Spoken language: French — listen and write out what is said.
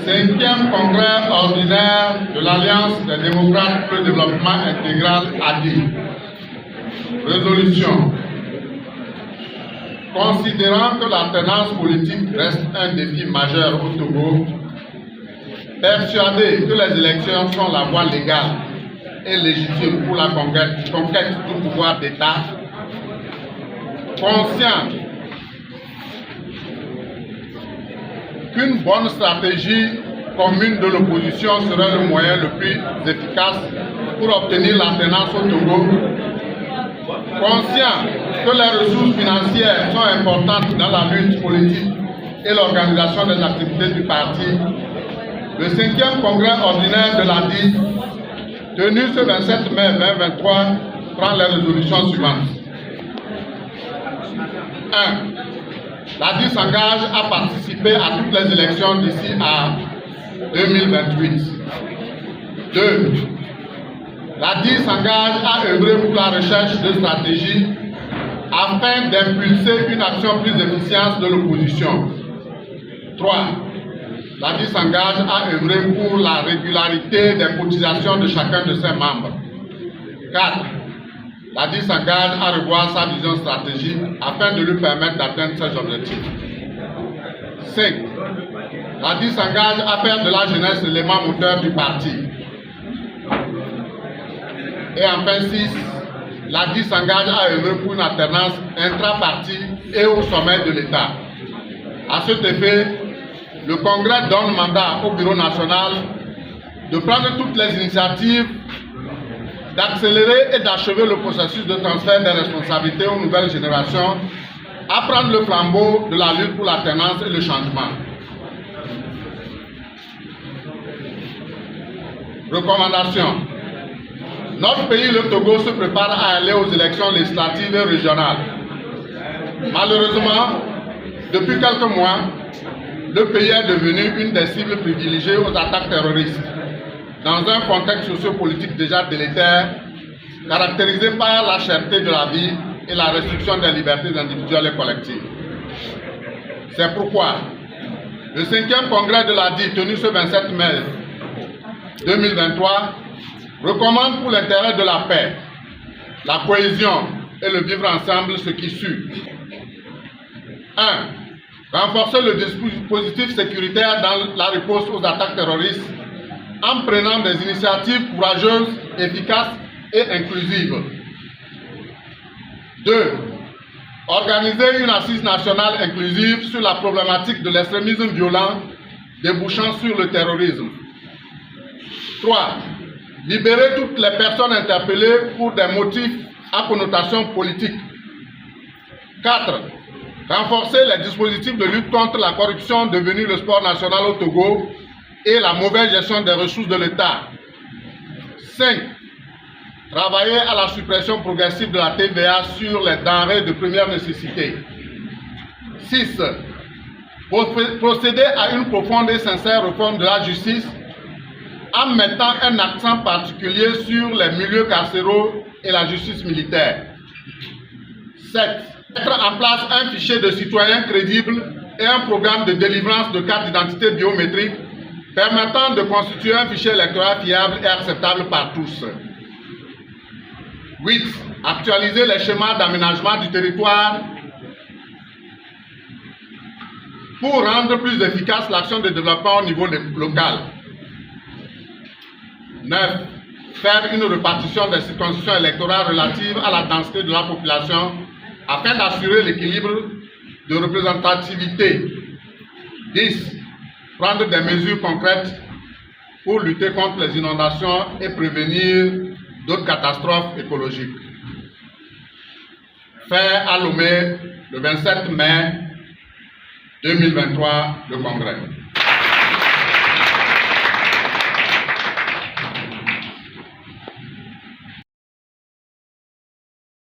5e congrès ordinaire de l'Alliance des démocrates pour le développement intégral ADI. Résolution. Considérant que l'alternance politique reste un défi majeur au Togo, persuadé que les élections sont la voie légale et légitime pour la conquête du pouvoir d'État, conscient qu'une bonne stratégie commune de l'opposition serait le moyen le plus efficace pour obtenir l'alternance au Togo, conscient que les ressources financières sont importantes dans la lutte politique et l'organisation des activités du parti, le 5e congrès ordinaire de l'ADI, tenu ce 27 mai 2023, prend les résolutions suivantes. 1. L'ADI s'engage à participer à toutes les élections d'ici à 2028. 2. L'ADI s'engage à œuvrer pour la recherche de stratégies afin d'impulser une action plus efficace de l'opposition. 3. L'ADI s'engage à œuvrer pour la régularité des cotisations de chacun de ses membres. 4. L'ADI s'engage à revoir sa vision stratégique afin de lui permettre d'atteindre ses objectifs. 5. L'ADI s'engage à faire de la jeunesse l'élément moteur du parti. Et enfin 6. L'ADI s'engage à œuvrer pour une alternance intra-parti et au sommet de l'État. À cet effet, le Congrès donne mandat au Bureau national de prendre toutes les initiatives, d'accélérer et d'achever le processus de transfert des responsabilités aux nouvelles générations, à prendre le flambeau de la lutte pour l'alternance et le changement. Recommandation. Notre pays, le Togo, se prépare à aller aux élections législatives et régionales. Malheureusement, depuis quelques mois, le pays est devenu une des cibles privilégiées aux attaques terroristes, dans un contexte sociopolitique déjà délétère, caractérisé par la cherté de la vie et la restriction des libertés individuelles et collectives. C'est pourquoi le 5e congrès de l'ADI, tenu ce 27 mai 2023, recommande pour l'intérêt de la paix, la cohésion et le vivre ensemble ce qui suit. 1. Renforcer le dispositif sécuritaire dans la riposte aux attaques terroristes en prenant des initiatives courageuses, efficaces et inclusives. 2. Organiser une assise nationale inclusive sur la problématique de l'extrémisme violent débouchant sur le terrorisme. 3. Libérer toutes les personnes interpellées pour des motifs à connotation politique. 4. Renforcer les dispositifs de lutte contre la corruption devenu le sport national au Togo et la mauvaise gestion des ressources de l'État. 5. Travailler à la suppression progressive de la TVA sur les denrées de première nécessité. 6. Procéder à une profonde et sincère réforme de la justice en mettant un accent particulier sur les milieux carcéraux et la justice militaire. 7. Mettre en place un fichier de citoyens crédible et un programme de délivrance de cartes d'identité biométriques permettant de constituer un fichier électoral fiable et acceptable par tous. 8. Actualiser les schémas d'aménagement du territoire pour rendre plus efficace l'action de développement au niveau local. 9. Faire une répartition des circonscriptions électorales relatives à la densité de la population afin d'assurer l'équilibre de représentativité. 10. Prendre des mesures concrètes pour lutter contre les inondations et prévenir d'autres catastrophes écologiques. Fait à Lomé le 27 mai 2023 le Congrès.